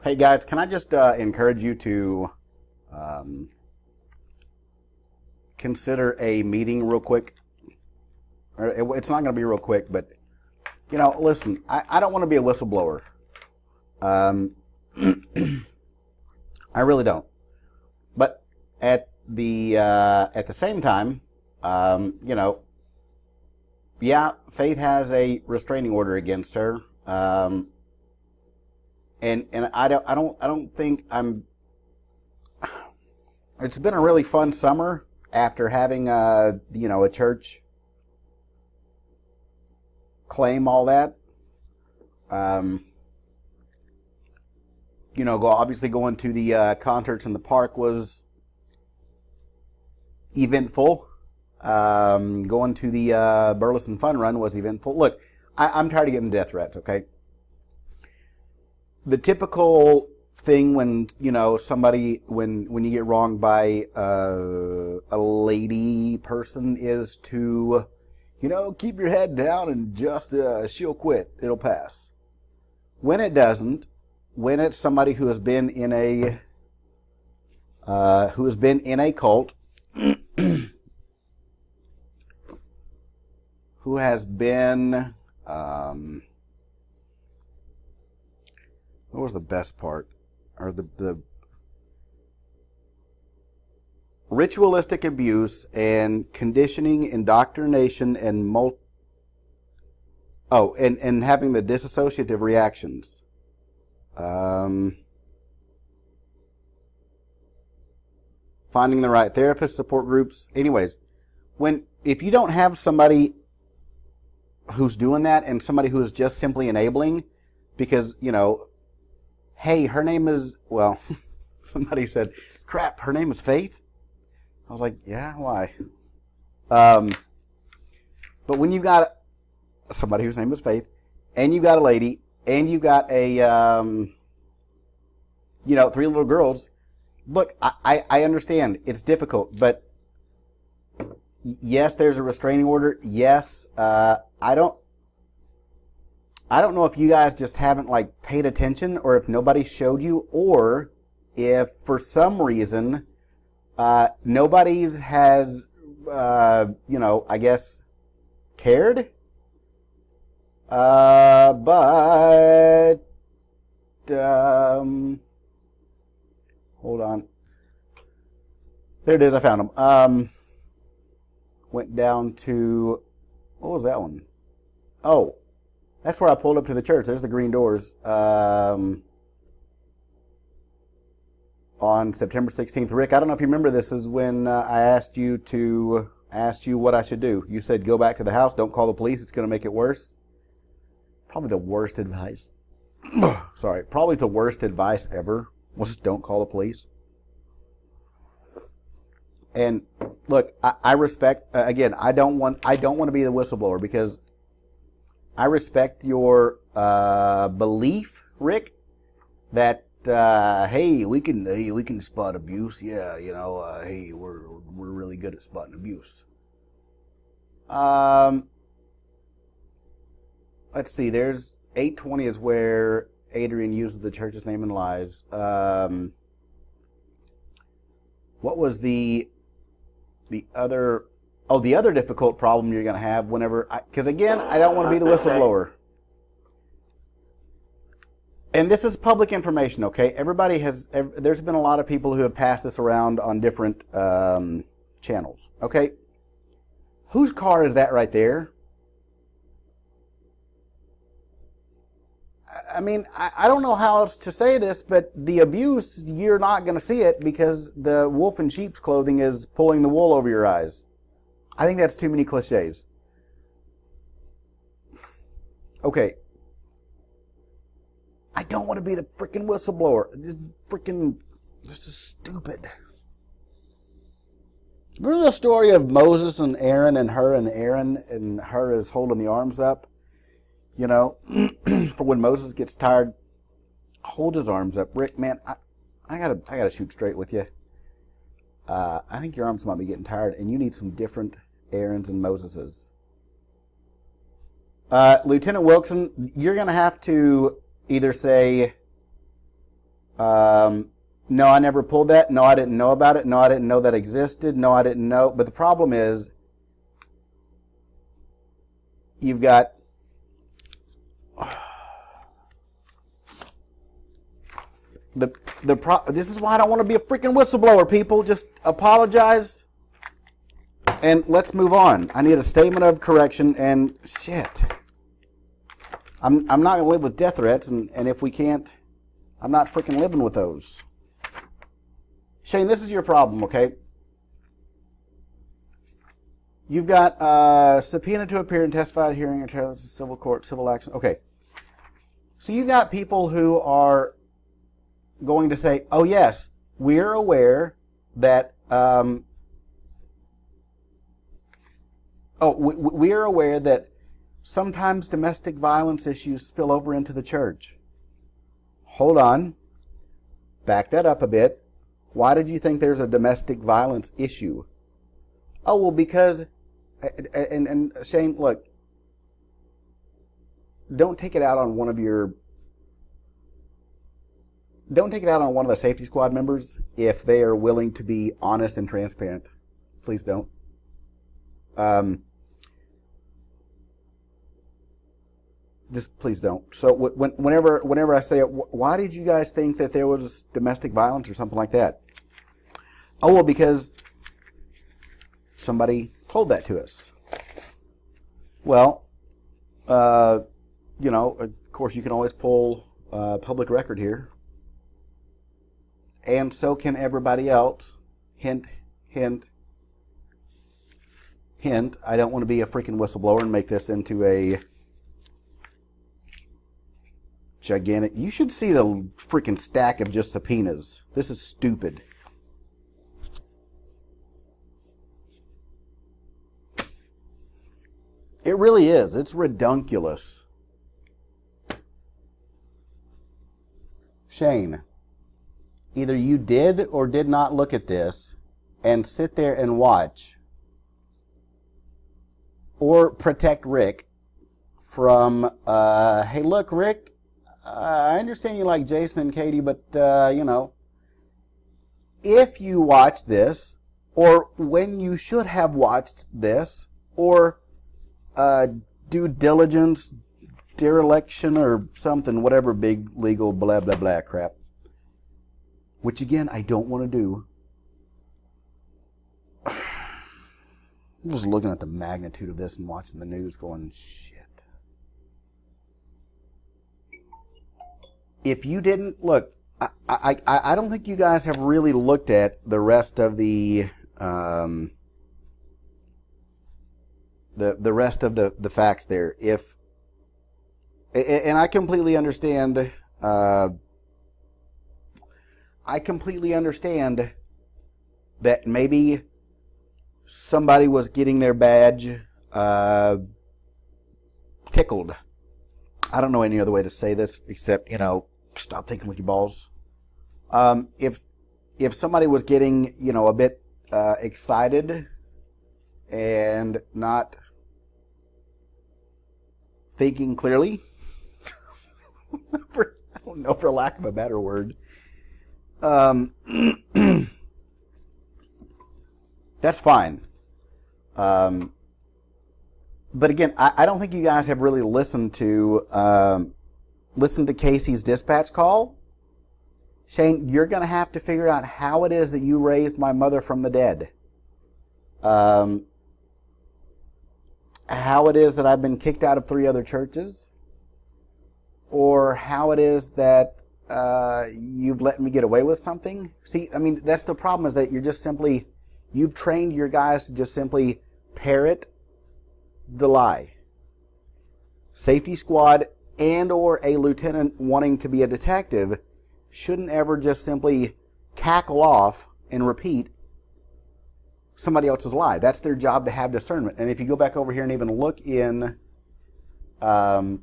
Hey guys, can I just encourage you to um, consider a meeting real quick? It's not going to be real quick, but listen, I don't want to be a whistleblower. Um, I really don't. But at the same time, yeah, Faith has a restraining order against her. And I don't think I'm. It's been a really fun summer after having a church claim all that. Obviously going to the concerts in the park was eventful. Going to the Burleson Fun Run was eventful. Look, I'm tired of getting death threats. Okay. The typical thing when somebody when you get wronged by a lady person is to keep your head down and just she'll quit, it'll pass. When it doesn't, when it's somebody who has been in a cult, who has been what was the best part? Or the ritualistic abuse and conditioning, indoctrination, and and having the dissociative reactions. Finding the right therapist, support groups. Anyways, if you don't have somebody who's doing that and somebody who is just simply enabling, because hey, her name is, well, somebody said, crap, her name is Faith? I was like, yeah, why? But when you got somebody whose name is Faith, and you got a lady, and you got a, 3 little girls, look, I understand, it's difficult, but yes, there's a restraining order. Yes, I don't know if you guys just haven't paid attention, or if nobody showed you, or if for some reason nobody's has I guess cared. But hold on. There it is. I found them. Went down to, what was that one? Oh. That's where I pulled up to the church. There's the green doors. On September 16th. Rick, I don't know if you remember, this is when I asked you what I should do. You said go back to the house, don't call the police, it's going to make it worse. Probably the worst advice. Sorry, probably the worst advice ever was don't call the police. And look, I respect, again, I don't want to be the whistleblower, because I respect your belief, Rick, that hey, we can spot abuse. Yeah, hey, we're really good at spotting abuse. Let's see. There's 8:20 is where Adrian uses the church's name in lies. What was the other? Oh, the other difficult problem you're going to have whenever, because again, I don't want to be the whistleblower. And this is public information, okay? There's been a lot of people who have passed this around on different channels, okay? Whose car is that right there? I mean, I don't know how else to say this, but the abuse, you're not going to see it because the wolf in sheep's clothing is pulling the wool over your eyes. I think that's too many cliches. Okay. I don't want to be the freaking whistleblower. This is stupid. Remember the story of Moses and Aaron and Aaron and her is holding the arms up? For when Moses gets tired, hold his arms up. Rick, man, I gotta shoot straight with you. I think your arms might be getting tired, and you need some different Aaron's and Moses's. Lieutenant Wilson, you're going to have to either say, No, I never pulled that. No, I didn't know about it. No, I didn't know that existed. No, I didn't know. But the problem is, you've got this is why I don't want to be a freaking whistleblower, people. Just apologize and let's move on. I need a statement of correction and shit. I'm not going to live with death threats, and if we can't, I'm not freaking living with those. Shane, this is your problem, okay? You've got subpoena to appear and testify at hearing or trial, civil court, civil action. Okay. So you've got people who are going to say, oh yes, we're aware that, we're aware that sometimes domestic violence issues spill over into the church. Hold on. Back that up a bit. Why did you think there's a domestic violence issue? Oh, well, because, and Shane, look, don't take it out on one of the safety squad members if they are willing to be honest and transparent. Please don't. Just please don't. So whenever I say it, why did you guys think that there was domestic violence or something like that? Oh, well, because somebody told that to us. Well, of course you can always pull public record here. And so can everybody else. Hint, hint, hint. I don't want to be a freaking whistleblower and make this into a gigantic... You should see the freaking stack of just subpoenas. This is stupid. It really is. It's redunculous. Shane, either you did or did not look at this and sit there and watch, or protect Rick from, hey, look, Rick, I understand you like Jason and Katie, but, if you watch this, or when you should have watched this, or due diligence, dereliction, or something, whatever big legal blah, blah, blah crap, which again, I don't want to do. I'm just looking at the magnitude of this and watching the news going, shit. If you didn't, look, I don't think you guys have really looked at the rest of the rest of the facts there. And I completely understand, that maybe somebody was getting their badge tickled. I don't know any other way to say this except, stop thinking with your balls. If somebody was getting, a bit excited and not thinking clearly, I don't know, for lack of a better word, that's fine. But again, I don't think you guys have really listened to Casey's dispatch call. Shane, you're going to have to figure out how it is that you raised my mother from the dead. How it is that I've been kicked out of 3 other churches. Or how it is that you've let me get away with something. See, I mean, that's the problem, is that you've trained your guys to just simply parrot the lie. Safety squad and or a lieutenant wanting to be a detective shouldn't ever just simply cackle off and repeat somebody else's lie. That's their job, to have discernment. And if you go back over here and even look in, let's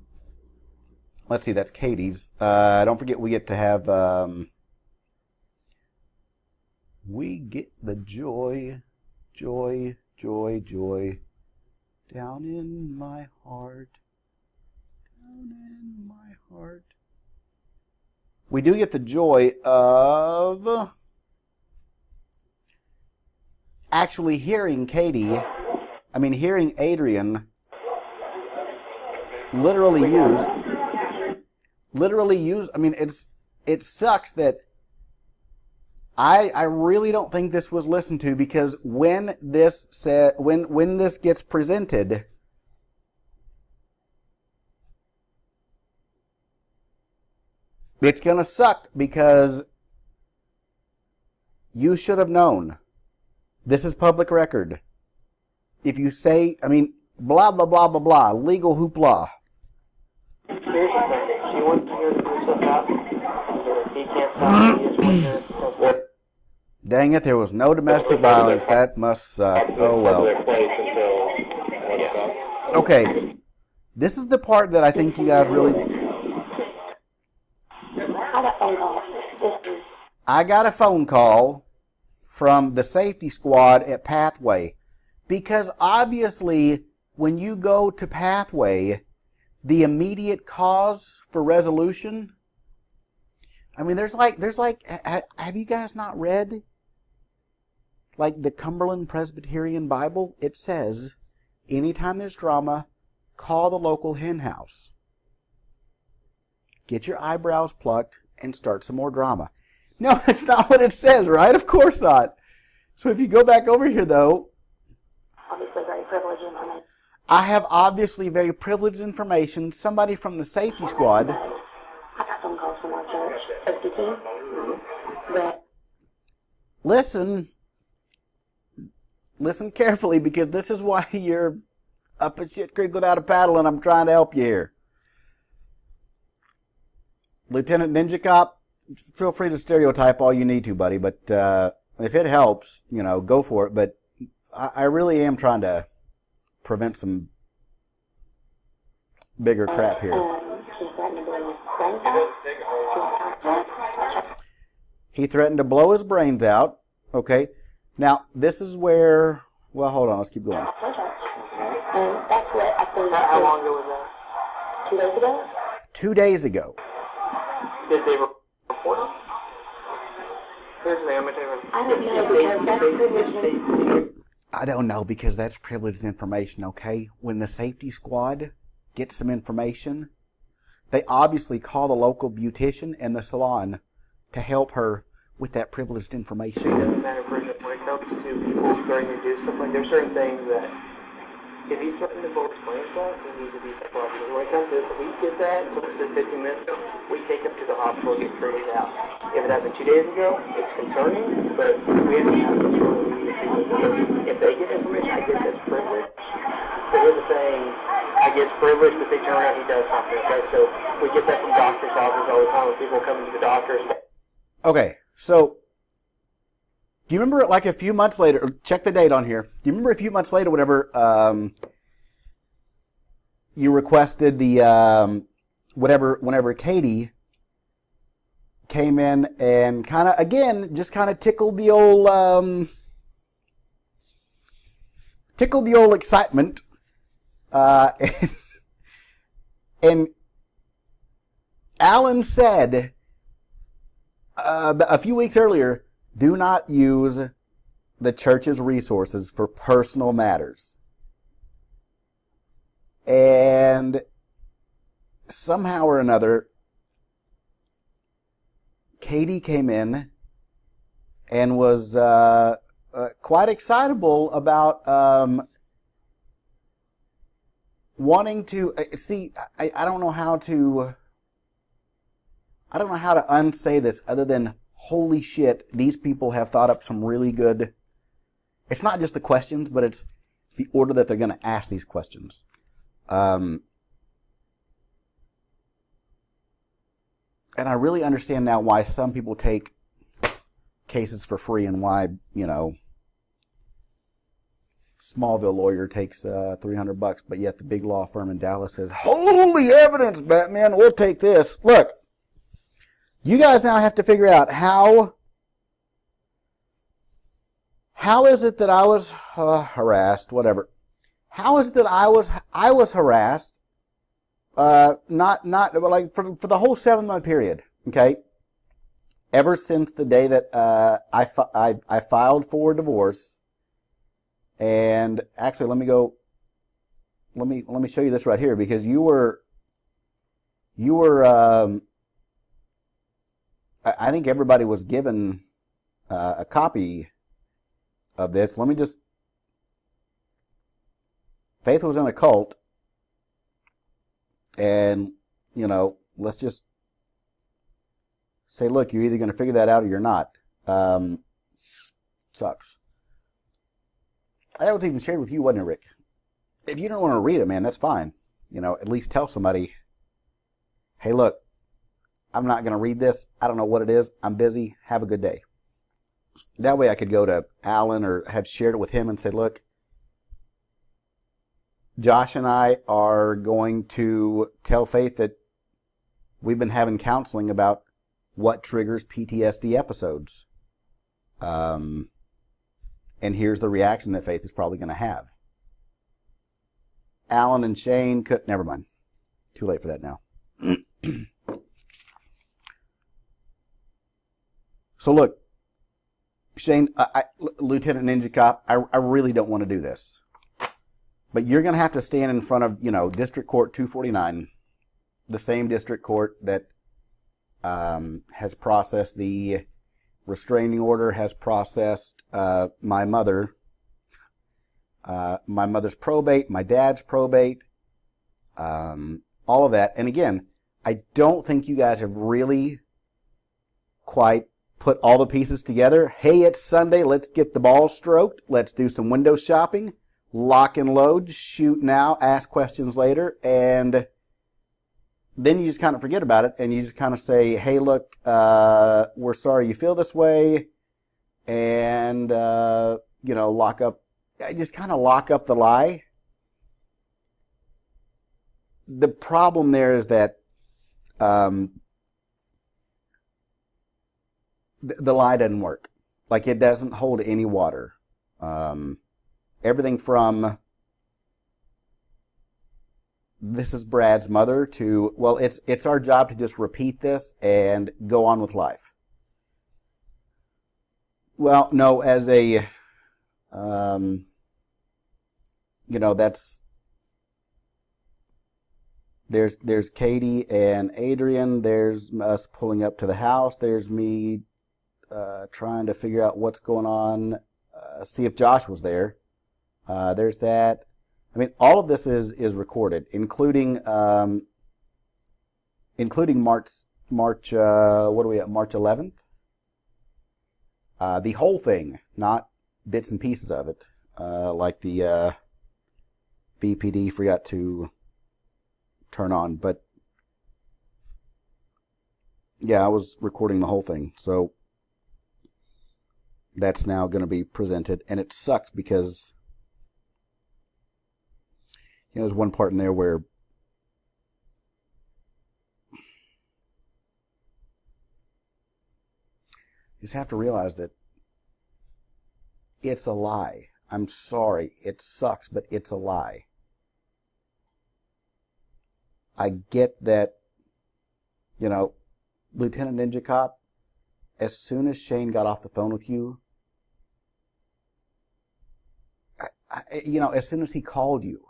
see, that's Katie's. Don't forget, we get to have, we get the joy down in my heart. we do get the joy of actually hearing hearing Adrian literally use, it sucks that I really don't think this was listened to, because when this gets presented, it's going to suck, because you should have known. This is public record. If you say, blah, blah, blah, blah, blah, legal hoopla. Here's the thing. She wants to hear the stuff out. He can't stop. He just wants to hear stuff. Dang it, there was no domestic violence. That must suck. Oh, well. Okay. This is the part that I think you guys really... I got a phone call from the safety squad at Pathway, because obviously when you go to Pathway, the immediate cause for resolution, there's like have you guys not read like the Cumberland Presbyterian Bible? It says anytime there's drama, call the local hen house, get your eyebrows plucked, and start some more drama. No, that's not what it says, right? Of course not. So if you go back over here, though, obviously very privileged information. I have obviously very privileged information. Somebody from the safety squad. I got phone calls from our church safety team. Listen carefully, because this is why you're up a shit creek without a paddle, and I'm trying to help you here. Lieutenant Ninja Cop, feel free to stereotype all you need to, buddy, but if it helps, go for it. But I really am trying to prevent some bigger crap here. He threatened to blow his brains out. Okay. Now, this is where... Well, hold on. Let's keep going. And that's what I think... How long ago was that? 2 days ago? 2 days ago. Did they report it? Here's the amateur. I don't know, because that's privileged. I don't know, because that's privileged information, okay? When the safety squad gets some information, they obviously call the local beautician and the salon to help her with that privileged information. It doesn't matter when it comes to people starting to do stuff like there's certain things that if he's starting to blow his brains out, he needs to be supported. When it comes to if we get that, close to 15 minutes ago, we take him to the hospital and get treated out. If it happened 2 days ago, it's concerning, but we haven't had this really. If they get information, I guess that's privilege. But here's the thing, I guess privilege, but they turn around, he does something, okay? So we get that from doctor's offices all the time when people come to the doctors. Okay, so do you remember like a few months later, check the date on here, do you remember a few months later whenever you requested the, whenever Katie came in and kind of, again, just kind of tickled the old excitement, and Alan said a few weeks earlier, do not use the church's resources for personal matters. And somehow or another, Katie came in and was quite excitable about wanting to see. I don't know how to unsay this other than, holy shit, these people have thought up some really good... It's not just the questions, but it's the order that they're going to ask these questions. And I really understand now why some people take cases for free and why, Smallville lawyer takes $300, but yet the big law firm in Dallas says, holy evidence, Batman, we'll take this. Look, you guys now have to figure out how is it that I was harassed, whatever. How is it that I was harassed, not like for the whole 7-month period, okay? ever since the day that I filed for divorce, and actually let me show you this right here, because you were I think everybody was given a copy of this. Let me just, Faith was in a cult, and, you know, let's just say, look, you're either going to figure that out or you're not. Sucks. That was even shared with you, wasn't it, Rick? If you don't want to read it, man, that's fine. You know, at least tell somebody, hey, look, I'm not going to read this. I don't know what it is. I'm busy. Have a good day. That way I could go to Alan or have shared it with him and say, look, Josh and I are going to tell Faith that we've been having counseling about what triggers PTSD episodes. And here's the reaction that Faith is probably going to have. Alan and Shane could, never mind. Too late for that now. So look, Shane, Lieutenant Ninja Cop, I really don't want to do this. But you're going to have to stand in front of, you know, District Court 249, the same district court that has processed the restraining order, has processed my mother's probate, my dad's probate, all of that. And again, I don't think you guys have really quite put all the pieces together. Hey, it's Sunday. Let's get the ball stroked. Let's do some window shopping. Lock and load. Shoot now. Ask questions later. And then you just kind of forget about it. And you just kind of say, hey, look, we're sorry you feel this way. And, you know, lock up. I just kind of lock up the lie. The problem there is that the lie doesn't work. Like, it doesn't hold any water. Everything from this is Brad's mother to, well, it's our job to just repeat this and go on with life. Well, no, as a, you know, that's, there's Katie and Adrian. There's us pulling up to the house. There's me trying to figure out what's going on, see if Josh was there. There's that. I mean, all of this is recorded, including March. What are we at? March 11th. The whole thing, not bits and pieces of it, like the BPD forgot to turn on. But yeah, I was recording the whole thing, so that's now going to be presented, and it sucks because, you know, there's one part in there where you just have to realize that it's a lie. I'm sorry. It sucks, but it's a lie. I get that, you know, Lieutenant Ninja Cop, as soon as Shane got off the phone with you, you know, as soon as he called you,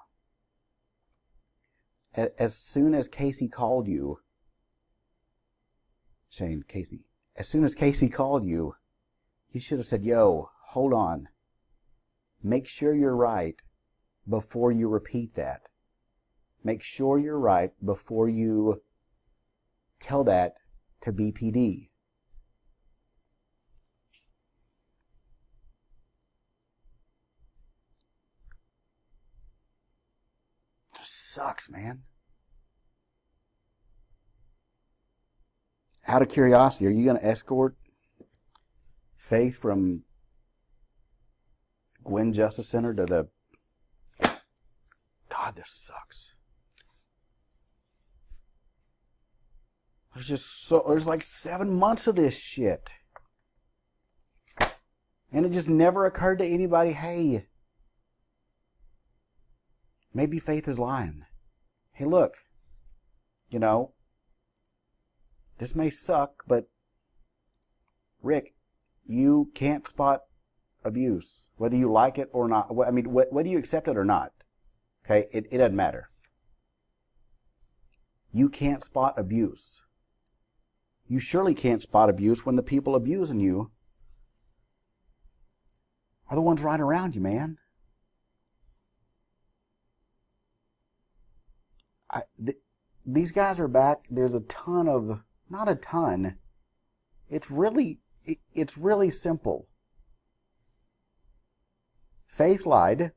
as soon as Casey called you, Shane, Casey, as soon as Casey called you, you should have said, yo, hold on. Make sure you're right before you repeat that. Make sure you're right before you tell that to BPD. It just sucks, man. Out of curiosity, are you going to escort Faith from Gwen Justice Center to the... God, this sucks. There's like 7 months of this shit. And it just never occurred to anybody, hey, maybe Faith is lying. Hey, look, you know, this may suck, but Rick, you can't spot abuse, whether you like it or not. I mean, whether you accept it or not. Okay, it doesn't matter. You can't spot abuse. You surely can't spot abuse when the people abusing you are the ones right around you, man. These guys are back. There's a ton of, not a ton. It's really simple. Faith lied.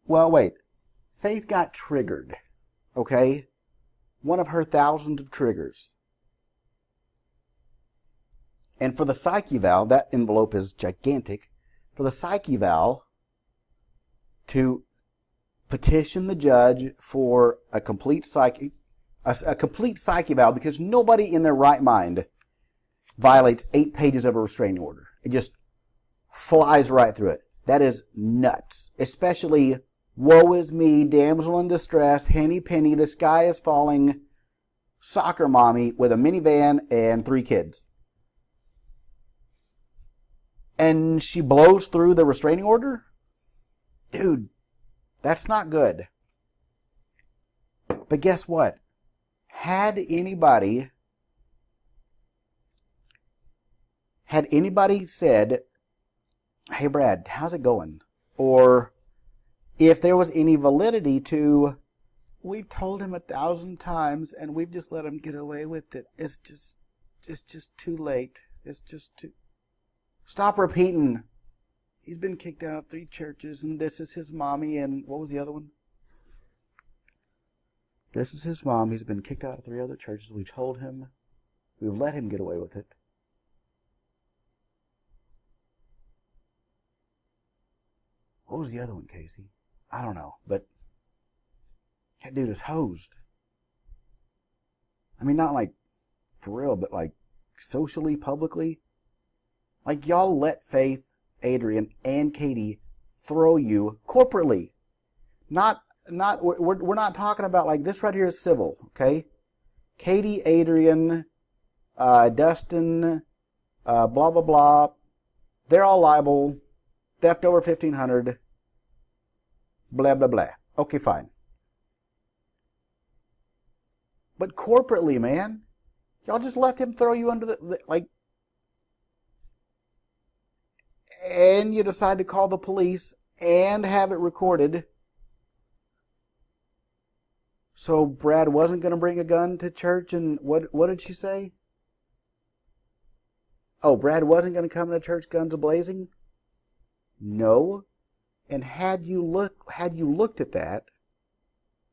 Well, wait. Faith got triggered. Okay? One of her thousands of triggers. And for the psyche eval, that envelope is gigantic. For the psyche eval to petition the judge for a complete psyche eval, because nobody in their right mind violates 8 pages of a restraining order. It just flies right through it. That is nuts. Especially, woe is me, damsel in distress, henny penny, the sky is falling, soccer mommy with a minivan and 3 kids. And she blows through the restraining order? Dude, that's not good. But guess what? Had anybody said, hey Brad, how's it going? Or if there was any validity to, we've told him 1,000 times and we've just let him get away with it. It's just too late. It's just too... Stop repeating. He's been kicked out of 3 churches, and this is his mommy, and what was the other one? This is his mom. He's been kicked out of 3 other churches. We've told him. We've let him get away with it. What was the other one, Casey? I don't know, but that dude is hosed. I mean, not like for real, but like socially, publicly. Like, y'all let Faith, Adrian, and Katie throw you corporately. We're not talking about, like, this right here is civil, okay? Katie, Adrian, Dustin, blah, blah, blah. They're all liable. Theft over $1,500. Blah, blah, blah. Okay, fine. But corporately, man, y'all just let them throw you under like, and you decide to call the police and have it recorded. So Brad wasn't going to bring a gun to church, and what did she say? Oh, Brad wasn't going to come to church guns a-blazing? No. And had you looked at that,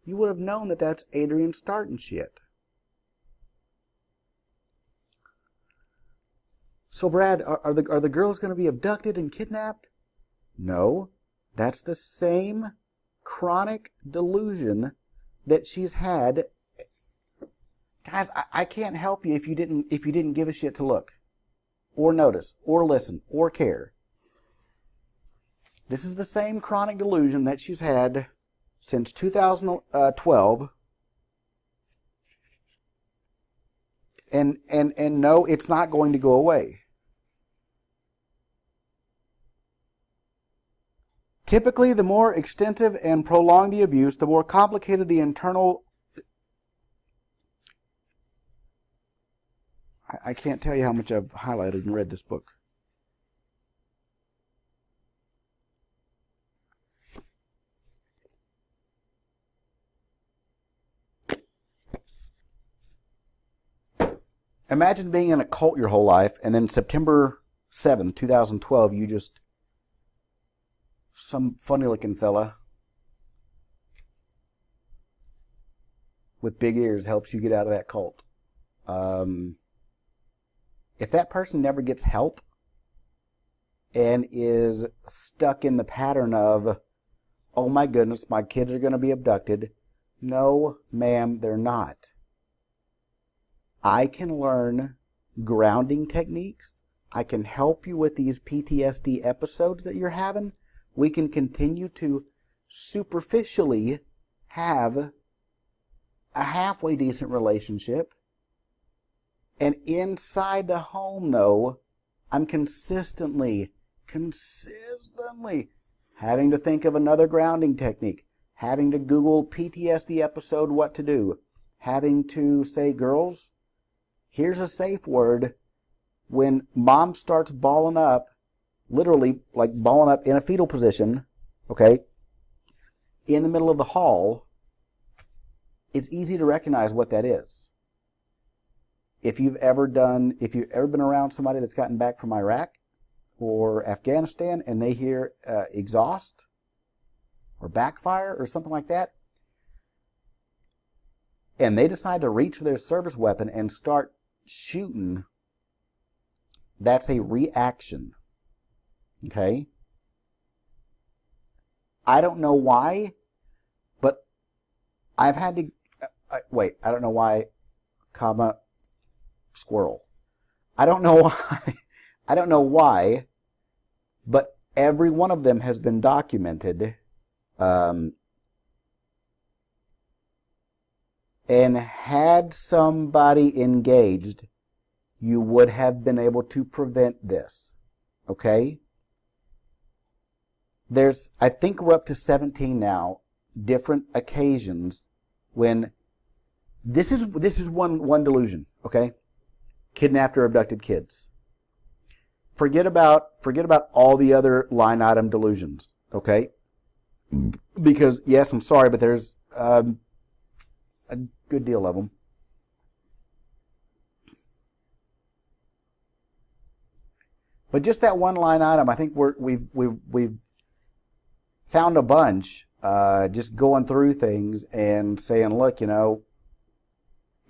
you would have known that that's Adrian starting shit. So Brad, are the girls going to be abducted and kidnapped? No. That's the same chronic delusion that she's had. Guys, I can't help you if you didn't give a shit to look, or notice, or listen, or care. This is the same chronic delusion that she's had since 2012. And no, it's not going to go away. Typically, the more extensive and prolonged the abuse, the more complicated the internal... I can't tell you how much I've highlighted and read this book. Imagine being in a cult your whole life, and then September 7th, 2012, you just... some funny-looking fella with big ears helps you get out of that cult. If that person never gets help and is stuck in the pattern of, oh my goodness, my kids are going to be abducted. No, ma'am, they're not. I can learn grounding techniques. I can help you with these PTSD episodes that you're having. We can continue to superficially have a halfway decent relationship. And inside the home, though, I'm consistently having to think of another grounding technique, having to Google PTSD episode what to do, having to say, girls, here's a safe word when mom starts balling up, literally like balling up in a fetal position, okay, in the middle of the hall. It's easy to recognize what that is. If you've ever been around somebody that's gotten back from Iraq or Afghanistan and they hear exhaust or backfire or something like that, and they decide to reach for their service weapon and start shooting, that's a reaction. Okay? I don't know why, but I've had to... I don't know why, squirrel. I don't know why. I don't know why, but every one of them has been documented. And had somebody engaged, you would have been able to prevent this. Okay? There's, I think we're up to 17 now, different occasions when this is one delusion, okay? Kidnapped or abducted kids. Forget about all the other line item delusions, okay? Because yes, I'm sorry, but there's a good deal of them. But just that one line item, I think we've found a bunch, just going through things and saying, look, you know,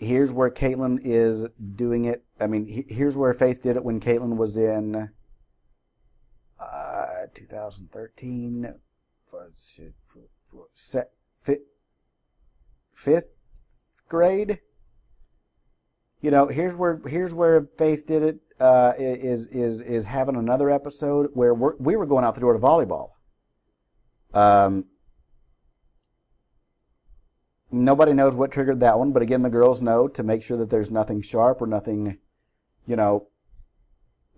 here's where Caitlin is doing it. I mean, here's where Faith did it when Caitlin was in 2013, fifth grade. You know, here's where Faith did it. Is having another episode where we were going out the door to volleyball. Nobody knows what triggered that one, but again, the girls know to make sure that there's nothing sharp or nothing, you know,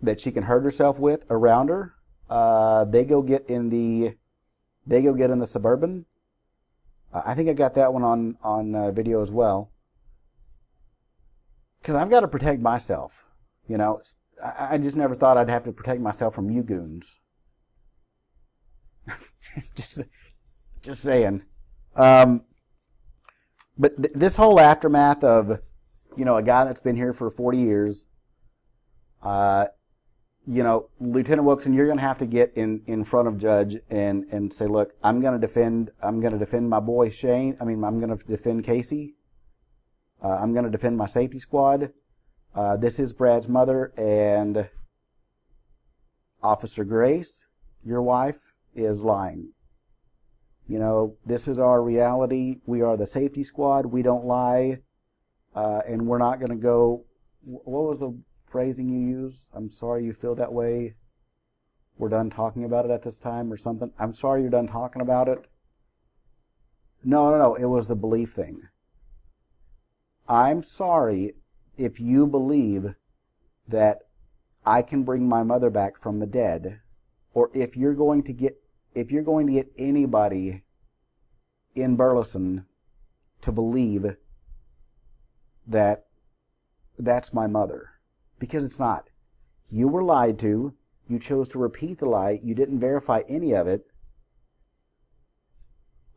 that she can hurt herself with around her. They go get in the Suburban. I think I got that one on video as well. Because I've got to protect myself. You know, I just never thought I'd have to protect myself from you goons. just saying. But this whole aftermath of, you know, a guy that's been here for 40 years, you know, Lieutenant Wilkson, you're going to have to get in front of Judge and say, look, I'm going to defend my boy Shane. I mean, I'm going to defend Casey. I'm going to defend my safety squad. This is Brad's mother, and Officer Grace, your wife, is lying. You know, this is our reality. We are the safety squad. We don't lie. And we're not going to go... What was the phrasing you used? I'm sorry you feel that way. We're done talking about it at this time or something. I'm sorry you're done talking about it. No. It was the belief thing. I'm sorry if you believe that I can bring my mother back from the dead, or if you're going to get anybody in Burleson to believe that that's my mother. Because it's not. You were lied to. You chose to repeat the lie. You didn't verify any of it.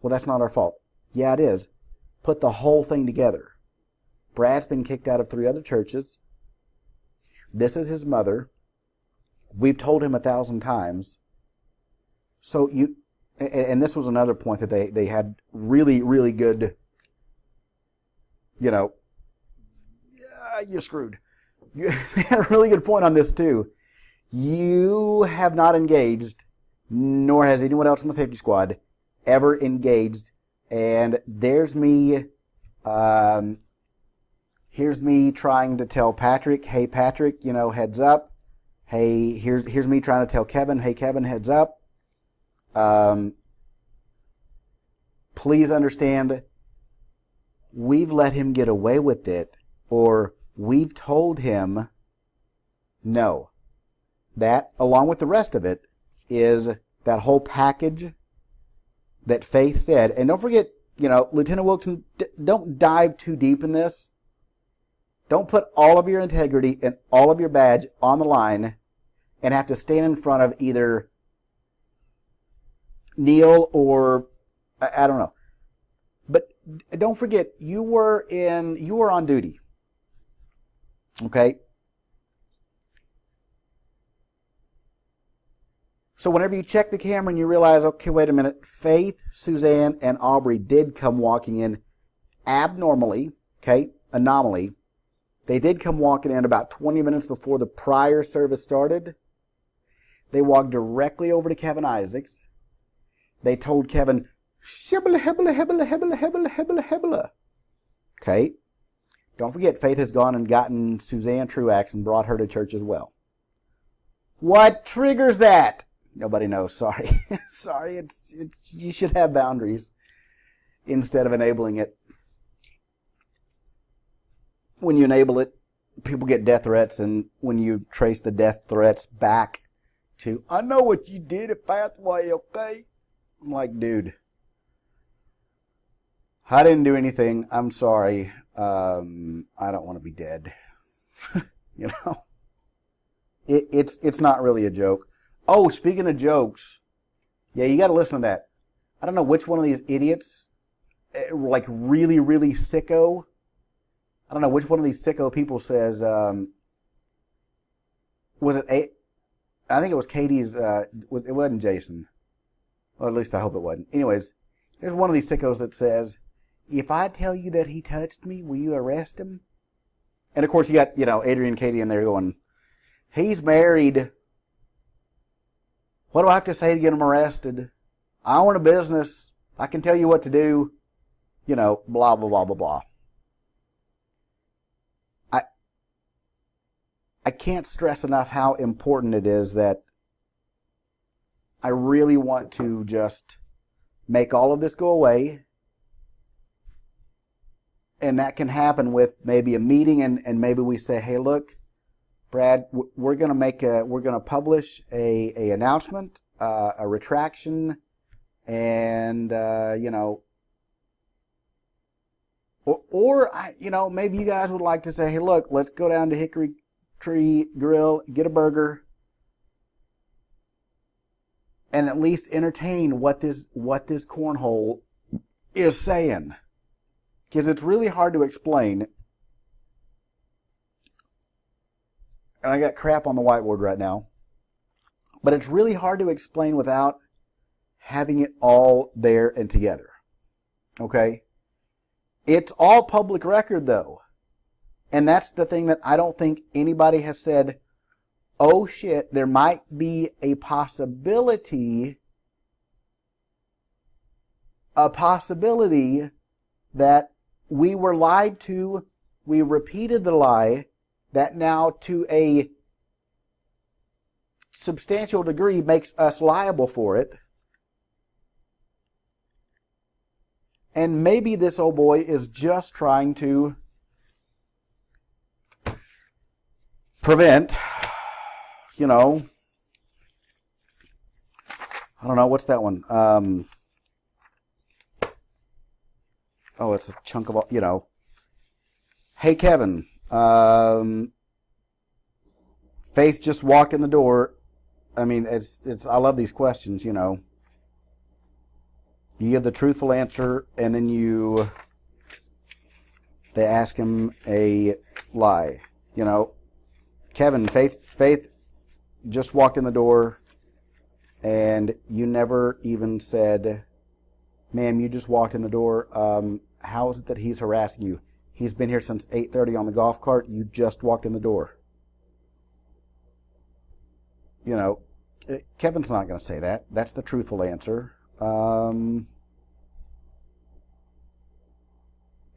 Well, that's not our fault. Yeah, it is. Put the whole thing together. Brad's been kicked out of 3 other churches. This is his mother. We've told him 1,000 times. So and this was another point that they had really, really good, you know, you're screwed. They had a really good point on this too. You have not engaged, nor has anyone else in the safety squad ever engaged. And there's me, here's me trying to tell Patrick, hey Patrick, you know, heads up. Hey, here's me trying to tell Kevin, hey Kevin, heads up. Please understand, we've let him get away with it, or we've told him, no, that, along with the rest of it, is that whole package that Faith said. And don't forget, Lieutenant Wilson, don't dive too deep in this. Don't put all of your integrity and all of your badge on the line and have to stand in front of either Neil or I don't know. But don't forget, you were on duty. Okay? So whenever you check the camera and you realize, okay, wait a minute, Faith, Suzanne, and Aubrey did come walking in abnormally, okay, anomaly. They did come walking in about 20 minutes before the prior service started. They walked directly over to Kevin Isaacs. They told Kevin, shibbla, hibbla, hibbla, hibbla, hibbla, hibbla, hibbla. Okay? Don't forget, Faith has gone and gotten Suzanne Truax and brought her to church as well. What triggers that? Nobody knows. Sorry. Sorry. It's you should have boundaries instead of enabling it. When you enable it, people get death threats, and when you trace the death threats back to, I know what you did at Pathway, okay? I'm like, dude, I didn't do anything. I'm sorry. I don't want to be dead. It's not really a joke. Oh, speaking of jokes, yeah, you got to listen to that. I don't know which one of these idiots, like really, really sicko. I don't know which one of these sicko people says, was it I think it was Katie's, it wasn't Jason. Or at least I hope it wasn't. Anyways, there's one of these sickos that says, if I tell you that he touched me, will you arrest him? And of course you got, Adrian and Katie in there going, he's married. What do I have to say to get him arrested? I own a business. I can tell you what to do. Blah, blah, blah, blah, blah. I can't stress enough how important it is that I really want to just make all of this go away. And that can happen with maybe a meeting and maybe we say, hey, look, Brad, we're going to publish a announcement, a retraction, and, maybe you guys would like to say, hey, look, let's go down to Hickory Tree Grill, get a burger, and at least entertain what this cornhole is saying. Because it's really hard to explain. And I got crap on the whiteboard right now. But it's really hard to explain without having it all there and together. Okay? It's all public record, though. And that's the thing that I don't think anybody has said, oh shit, there might be a possibility that we were lied to, we repeated the lie, that now to a substantial degree makes us liable for it. And maybe this old boy is just trying to prevent, I don't know, what's that one? It's a chunk of, hey, Kevin, Faith just walked in the door. I mean, I love these questions, You give the truthful answer, and then they ask him a lie, Kevin, Faith just walked in the door, and you never even said, ma'am, you just walked in the door. How is it that he's harassing you? He's been here since 8:30 on the golf cart. You just walked in the door. Kevin's not going to say that. That's the truthful answer. And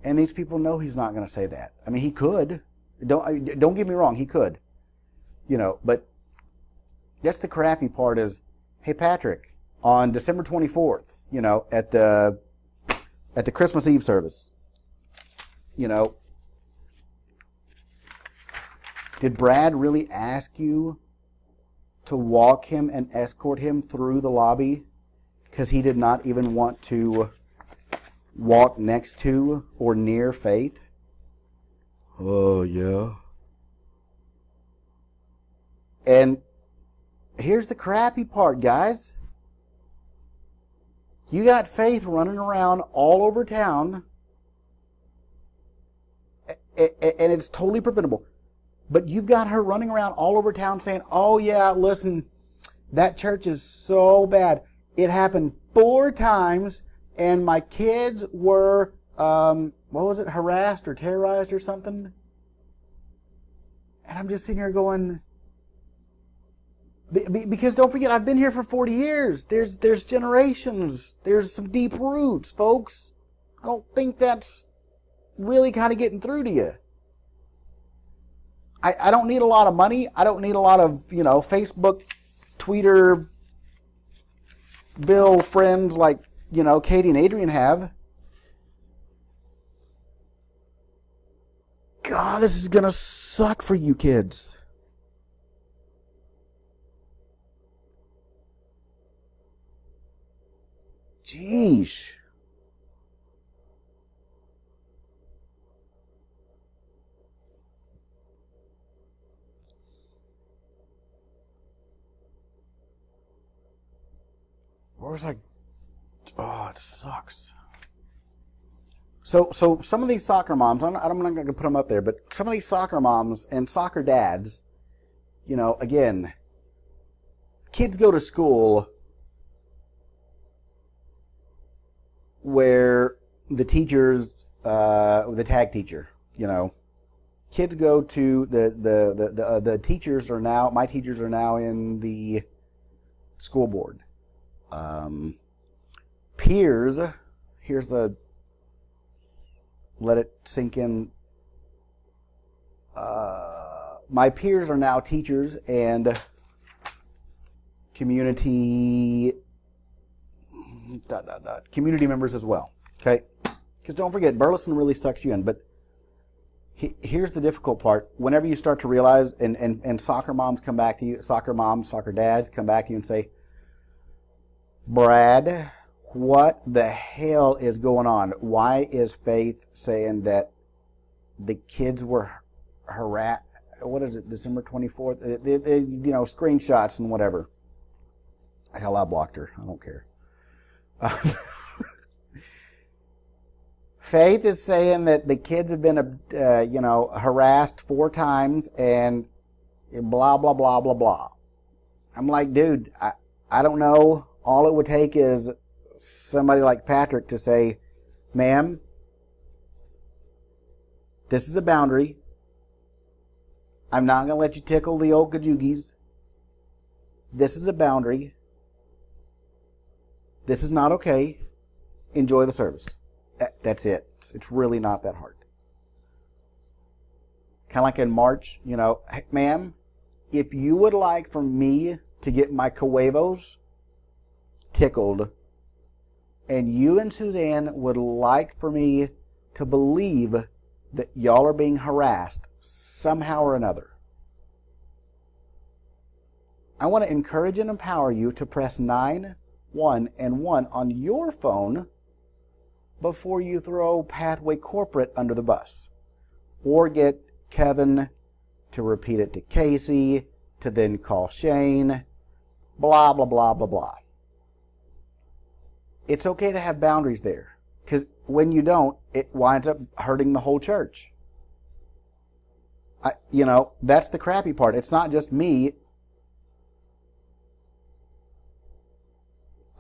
these people know he's not going to say that. I mean, he could. Don't get me wrong, he could. But that's the crappy part is, hey, Patrick, on December 24th, at the Christmas Eve service, did Brad really ask you to walk him and escort him through the lobby because he did not even want to walk next to or near Faith. Oh, yeah. And here's the crappy part, guys. You got Faith running around all over town, and it's totally preventable. But you've got her running around all over town saying, oh, yeah, listen, that church is so bad. It happened 4 times, and my kids were, harassed or terrorized or something? And I'm just sitting here going, because don't forget, I've been here for 40 years. There's generations. There's some deep roots, folks. I don't think that's really kind of getting through to you. I don't need a lot of money. I don't need a lot of, Facebook, Twitter, Bill friends like, Katie and Adrian have. God, this is going to suck for you kids. Jeez. It sucks. So some of these soccer moms, I'm not going to put them up there, but some of these soccer moms and soccer dads, again, kids go to school where the teachers, the tag teacher, kids go to the teachers are now, my teachers are now in the school board. Peers, here's the, let it sink in. My peers are now teachers and community members as well. Okay? Because don't forget, Burleson really sucks you in. But here's the difficult part. Whenever you start to realize, and soccer moms come back to you, soccer moms, soccer dads come back to you and say, Brad, what the hell is going on? Why is Faith saying that the kids were harassed? What is it, December 24th? Screenshots and whatever. Hell, I blocked her. I don't care. Faith is saying that the kids have been, harassed 4 times and blah, blah, blah, blah, blah. I'm like, dude, I don't know. All it would take is somebody like Patrick to say, ma'am, this is a boundary. I'm not going to let you tickle the old gajoogies. This is a boundary. This is not okay. Enjoy the service. That's it. It's really not that hard. Kind of like in March, hey, ma'am, if you would like for me to get my coevos tickled, and you and Suzanne would like for me to believe that y'all are being harassed somehow or another, I want to encourage and empower you to press 9, 1, and 1 on your phone before you throw Pathway Corporate under the bus. Or get Kevin to repeat it to Casey, to then call Shane, blah, blah, blah, blah, blah. It's okay to have boundaries there, because when you don't, it winds up hurting the whole church. That's the crappy part. It's not just me.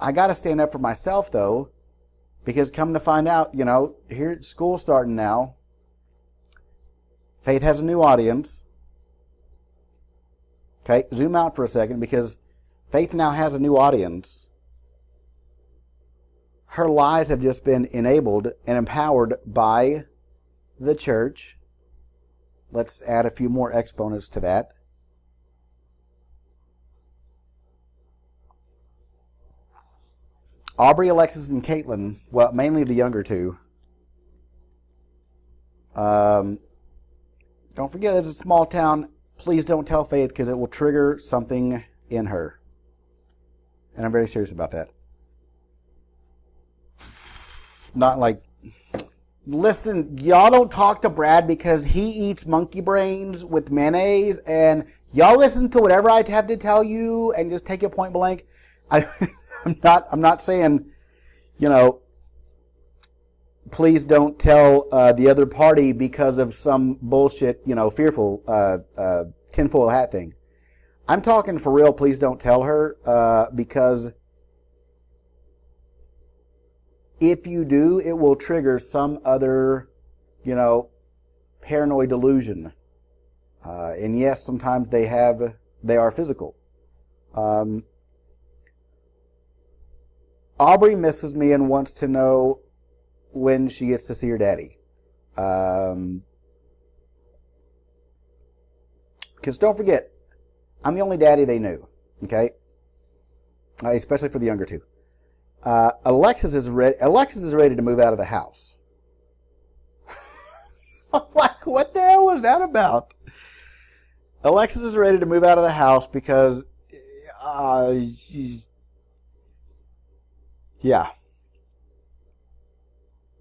I got to stand up for myself, though, because come to find out, here school's starting now. Faith has a new audience. Okay, zoom out for a second, because Faith now has a new audience. Her lies have just been enabled and empowered by the church. Let's add a few more exponents to that. Aubrey, Alexis, and Caitlin, well, mainly the younger two. Don't forget, it's a small town. Please don't tell Faith, because it will trigger something in her. And I'm very serious about that. Not like, listen, y'all don't talk to Brad because he eats monkey brains with mayonnaise, and y'all listen to whatever I have to tell you and just take it point blank. I'm not saying, you know, please don't tell the other party because of some bullshit, you know, fearful tinfoil hat thing. I'm talking for real. Please don't tell her because if you do, it will trigger some other, you know, paranoid delusion. And yes, sometimes they are physical. Aubrey misses me and wants to know when she gets to see her daddy. Because don't forget, I'm the only daddy they knew. Okay? Especially for the younger two. Alexis is ready to move out of the house. I'm like, what the hell was that about? Alexis is ready to move out of the house because yeah.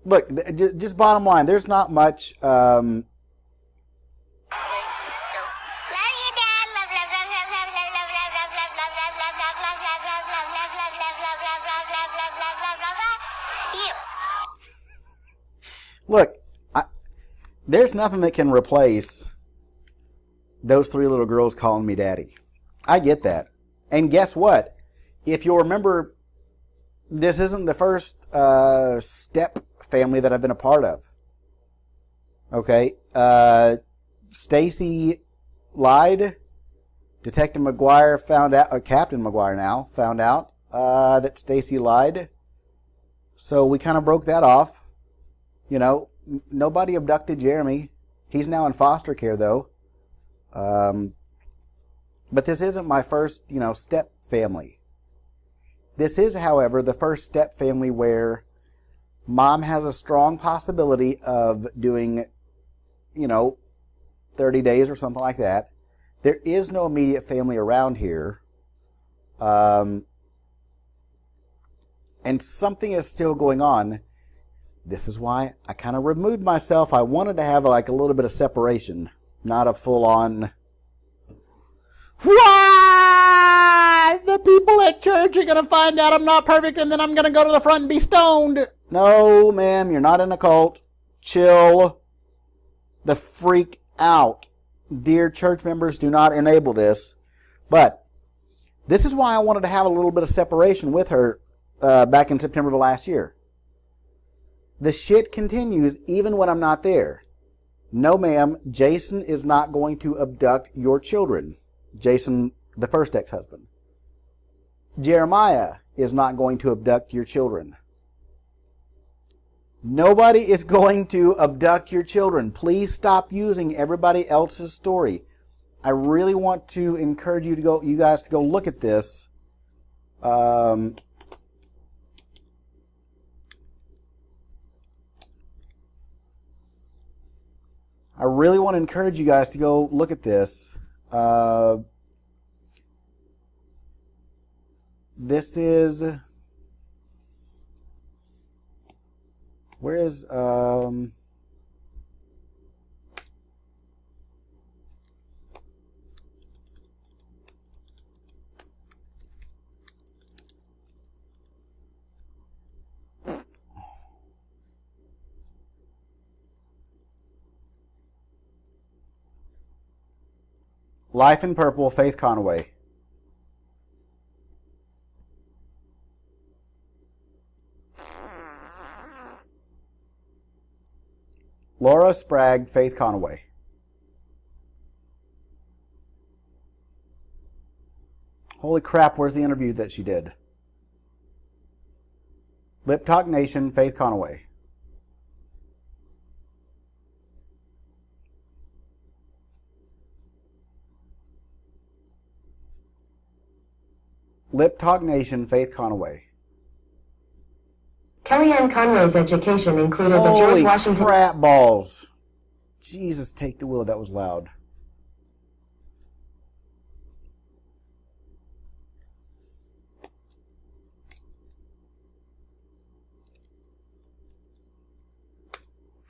Look, just bottom line, there's not much look, there's nothing that can replace those three little girls calling me daddy. I get that. And guess what? If you'll remember, this isn't the first step family that I've been a part of. Okay? Stacy lied. Detective McGuire found out, or Captain McGuire now, found out that Stacy lied. So we kind of broke that off. You know, nobody abducted Jeremy. He's now in foster care, though. But this isn't my first, you know, step family. This is, however, the first step family where mom has a strong possibility of doing, you know, 30 days or something like that. There is no immediate family around here. And something is still going on. This is why I kind of removed myself. I wanted to have like a little bit of separation, not a full-on, why? The people at church are going to find out I'm not perfect and then I'm going to go to the front and be stoned. No, ma'am, you're not in a cult. Chill the freak out. Dear church members, do not enable this. But this is why I wanted to have a little bit of separation with her back in September of last year. The shit continues even when I'm not there. No, ma'am, Jason is not going to abduct your children. Jason, the first ex-husband. Jeremiah is not going to abduct your children. Nobody is going to abduct your children. Please stop using everybody else's story. I really want to encourage you guys to go look at this. I really want to encourage you guys to go look at this. This is... Where is... Life in Purple, Faith Conaway. Laura Sprague, Faith Conaway. Holy crap, where's the interview that she did? Lip Talk Nation, Faith Conaway. Lip Talk Nation, Faith Conaway. Kellyanne Conway's education included the George Washington... Holy crap balls. Jesus, take the wheel. That was loud.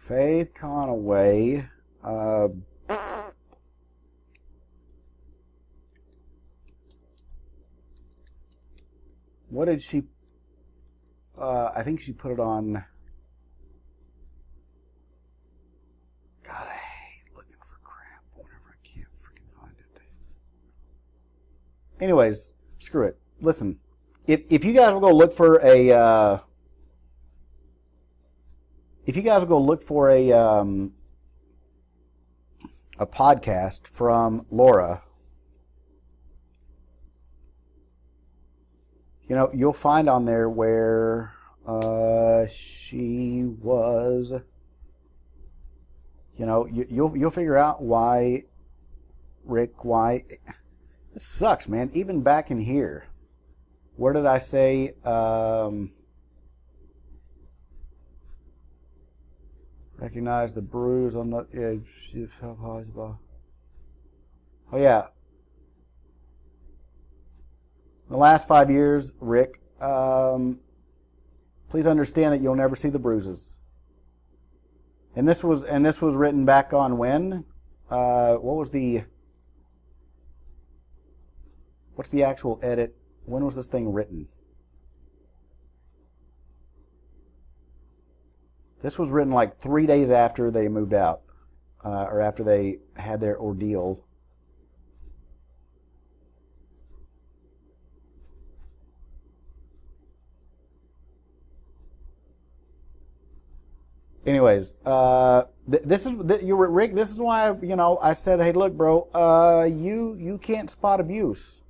Faith Conaway. What did she... I think she put it on... God, I hate looking for crap whenever I can't freaking find it. Anyways, screw it. Listen, if you guys will go look for a... if you guys will go look for a podcast from Laura, you know, you'll find on there where she was, you know, you'll figure out why, Rick, why, it sucks, man. Even back in here, where did I say, recognize the bruise on the edge. Oh yeah. In the last 5 years, Rick, please understand that you'll never see the bruises. And this was written back on when? What's the actual edit? When was this thing written? This was written like 3 days after they moved out, or after they had their ordeal. Anyways, this is Rick. This is why I said, hey, look, bro, you can't spot abuse.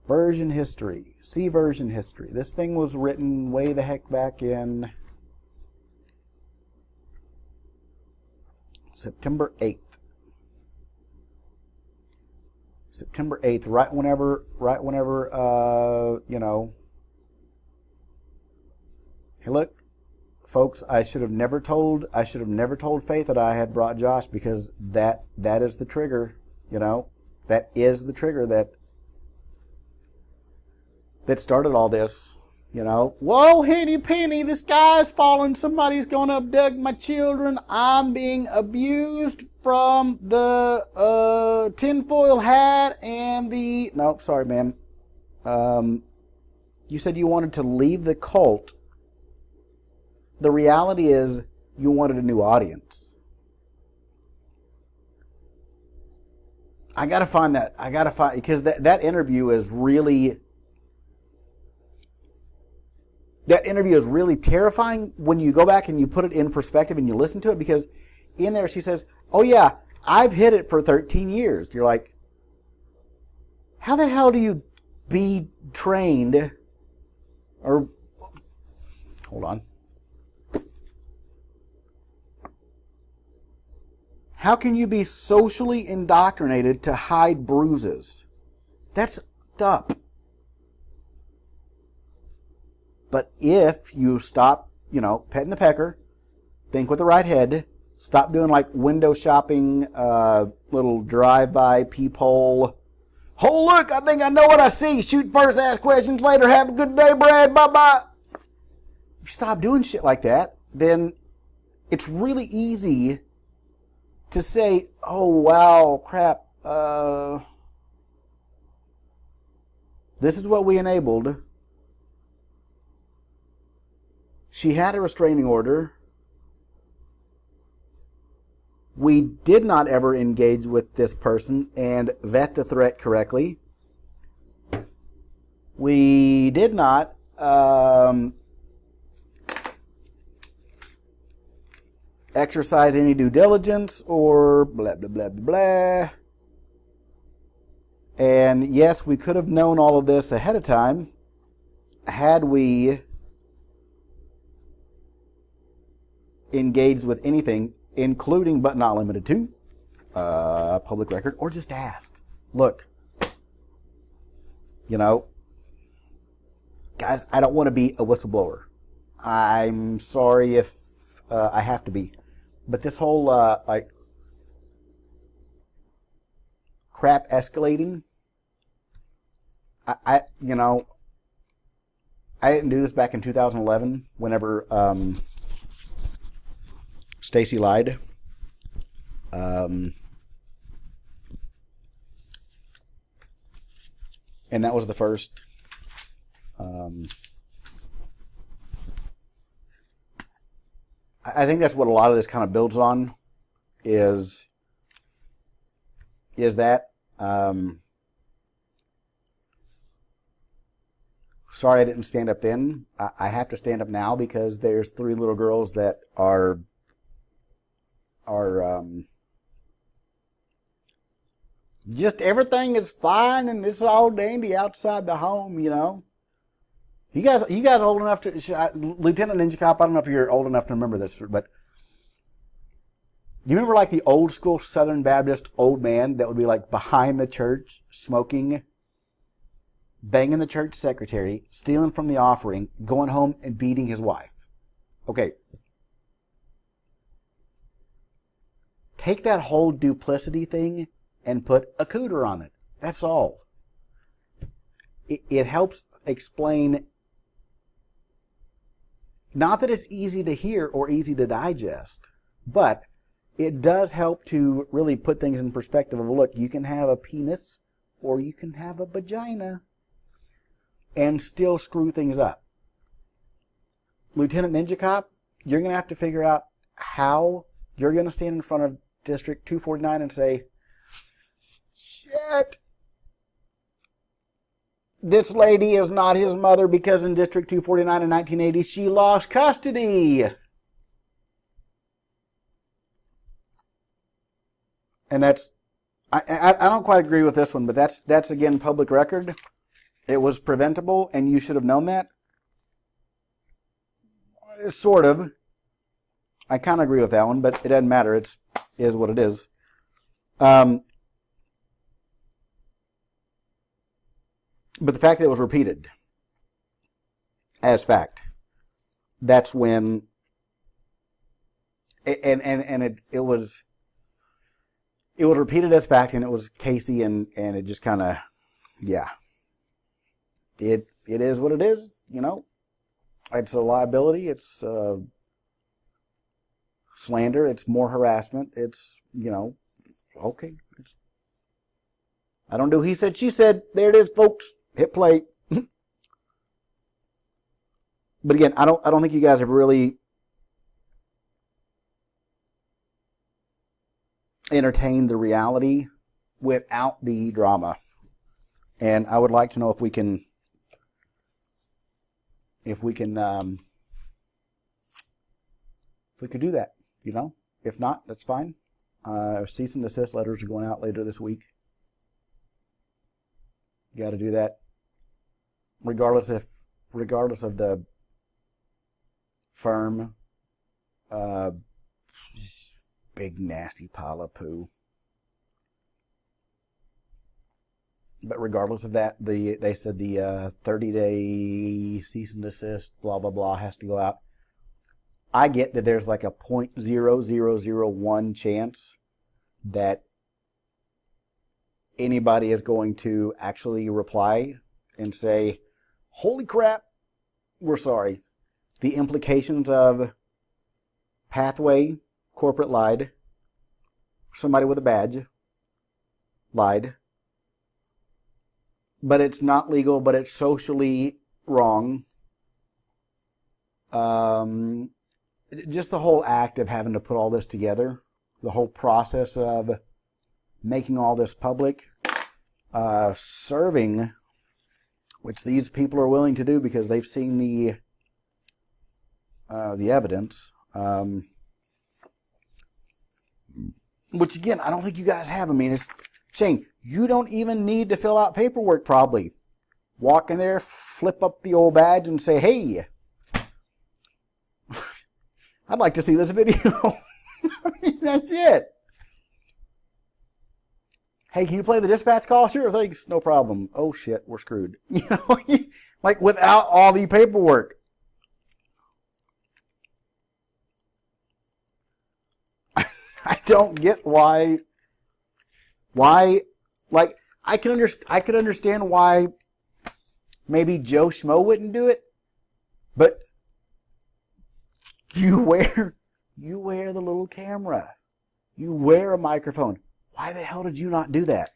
Version history. See version history. This thing was written way the heck back in September 8th. September 8th, right whenever, hey, look, folks, I should have never told Faith that I had brought Josh, because that is the trigger, that is the trigger that started all this, Whoa, Henny Penny, the sky's falling, somebody's gonna abduct my children, I'm being abused from the tinfoil hat and the... Nope, sorry, ma'am. You said you wanted to leave the cult. The reality is you wanted a new audience. I gotta find that. Because that interview is really... That interview is really terrifying when you go back and you put it in perspective and you listen to it, because in there she says, oh yeah, I've hid it for 13 years. You're like, how the hell do you be trained, or, hold on. How can you be socially indoctrinated to hide bruises? That's up. But if you stop, petting the pecker, think with the right head, stop doing like window shopping, little drive-by peephole. Oh, look, I think I know what I see. Shoot first, ask questions later. Have a good day, Brad. Bye-bye. If you stop doing shit like that, then it's really easy to say, oh, wow, crap. This is what we enabled. She had a restraining order. We did not ever engage with this person and vet the threat correctly. We did not exercise any due diligence or blah, blah, blah, blah, blah. And yes, we could have known all of this ahead of time had we engaged with anything, including but not limited to public record, or just asked. Look, guys, I don't want to be a whistleblower. I'm sorry if I have to be, but this whole crap escalating, I didn't do this back in 2011 whenever Stacy lied. And that was the first. I think that's what a lot of this kind of builds on, is that. Sorry I didn't stand up then. I have to stand up now because there's 3 little girls that are just everything is fine and it's all dandy outside the home, you know. You guys are old enough to, Lieutenant Ninja Cop, I don't know if you're old enough to remember this, but do you remember like the old school Southern Baptist old man that would be like behind the church smoking, banging the church secretary, stealing from the offering, going home and beating his wife? Okay. Take that whole duplicity thing and put a cooter on it. That's all. It helps explain, not that it's easy to hear or easy to digest, but it does help to really put things in perspective of, look, you can have a penis or you can have a vagina and still screw things up. Lieutenant Ninja Cop, you're going to have to figure out how you're going to stand in front of District 249 and say, shit, this lady is not his mother because in District 249 in 1980 she lost custody. And that's, I don't quite agree with this one, but that's again public record. It was preventable and you should have known that. Sort of. I kind of agree with that one, but it doesn't matter. It is what it is. But the fact that it was repeated as fact, that's when, and it was repeated as fact, and it was Casey, and it just kind of, yeah. It is what it is, you know. It's a liability. It's slander. It's more harassment. It's, you know, okay. I don't do he said, she said. There it is, folks. Hit play. But again, I don't think you guys have really entertained the reality without the drama. And I would like to know if we can do that, you know. If not, that's fine. Cease and desist letters are going out later this week. You got to do that, regardless of the firm. Big nasty pile of poo. But regardless of that, they said the 30-day cease and desist, blah blah blah, has to go out. I get that there's like a 0.0001 chance that anybody is going to actually reply and say, holy crap, we're sorry. The implications of Pathway, corporate lied, somebody with a badge lied, but it's not legal, but it's socially wrong. Just the whole act of having to put all this together, the whole process of making all this public, serving, which these people are willing to do because they've seen the evidence, which again, I don't think you guys have. I mean, it's Shane, you don't even need to fill out paperwork probably. Walk in there, flip up the old badge and say, hey, I'd like to see this video. I mean, that's it. Hey, can you play the dispatch call? Sure, thanks. No problem. Oh, shit, we're screwed. You know, like without all the paperwork. I don't get why, like, I could understand why maybe Joe Schmo wouldn't do it, but you wear You wear the little camera. You wear a microphone. Why the hell did you not do that?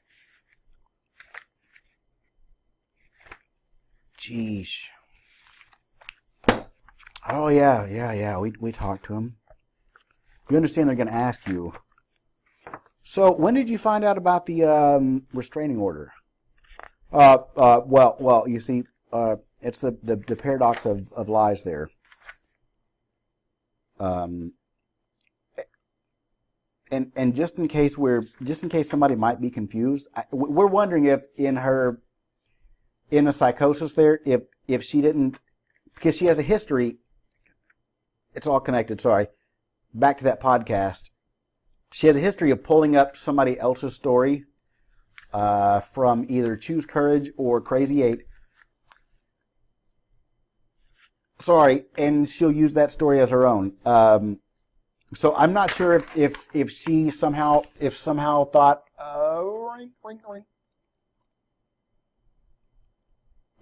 Jeez. Oh, yeah. We talked to him. You understand they're going to ask you. So, when did you find out about the restraining order? Well, you see, it's the paradox of lies there. And just in case somebody might be confused, we're wondering if in the psychosis there, if she didn't, because she has a history. It's all connected. Sorry, back to that podcast. She has a history of pulling up somebody else's story from either Choose Courage or Crazy 8. Sorry, and she'll use that story as her own. So I'm not sure if she somehow thought, ring.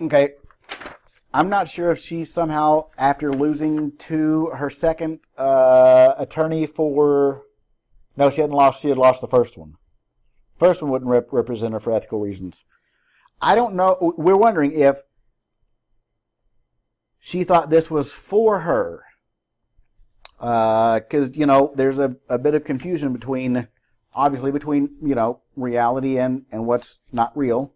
Okay, I'm not sure if she somehow, after losing to her second attorney for, no, she hadn't lost. She had lost the first one. First one wouldn't represent her for ethical reasons. I don't know. We're wondering if she thought this was for her. Because, there's a bit of confusion between reality and what's not real.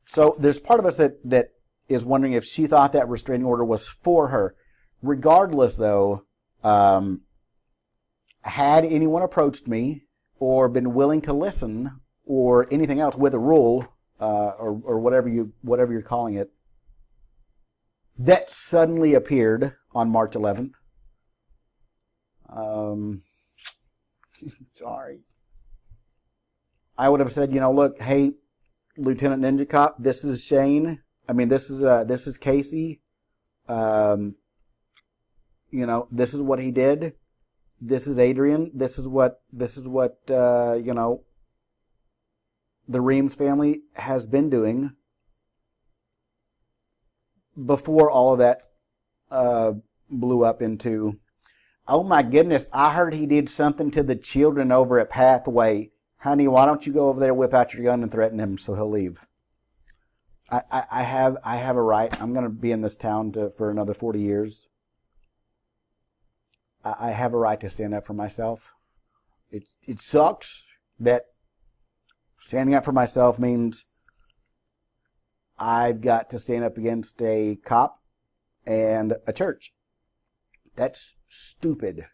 So there's part of us that is wondering if she thought that restraining order was for her. Regardless, though, had anyone approached me or been willing to listen or anything else with a rule or whatever you're calling it, that suddenly appeared on March 11th. Sorry. I would have said, look, hey, Lieutenant Ninja Cop, this is Shane. I mean, this is Casey. This is what he did. This is Adrian. This is what the Reams family has been doing before all of that blew up into, oh my goodness, I heard he did something to the children over at Pathway. Honey, why don't you go over there, whip out your gun, and threaten him so he'll leave? I have a right. I'm going to be in this town for another 40 years. I have a right to stand up for myself. It sucks that standing up for myself means I've got to stand up against a cop and a church. That's stupid.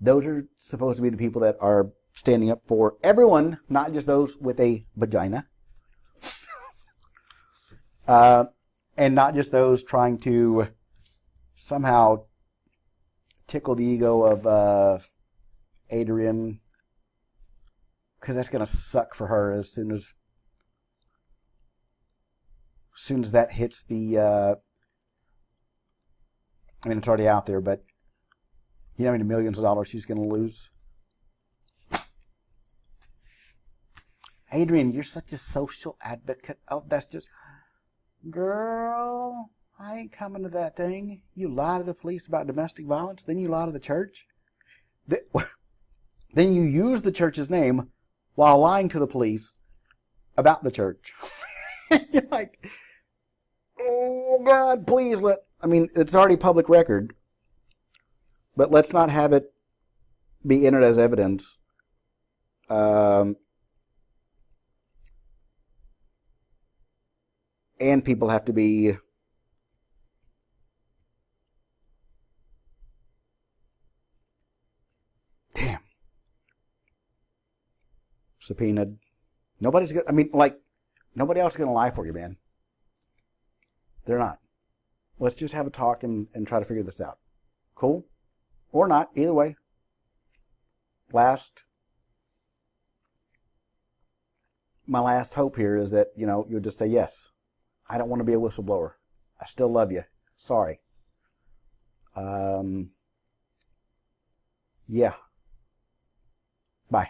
Those are supposed to be the people that are standing up for everyone, not just those with a vagina. And not just those trying to somehow tickle the ego of Adrian, because that's going to suck for her as soon as that hits the... I mean, it's already out there, but you know how many millions of dollars she's going to lose? Adrian, you're such a social advocate. Oh, that's just... Girl, I ain't coming to that thing. You lie to the police about domestic violence, then you lie to the church. Then you use the church's name while lying to the police about the church. You're like, oh, God, please it's already public record, but let's not have it be entered as evidence. And people have to be subpoenaed. Nobody else is going to lie for you, man. They're not. Let's just have a talk and try to figure this out. Cool? Or not. Either way. My last hope here is that, you'll just say yes. I don't want to be a whistleblower. I still love you. Sorry. Yeah. Bye.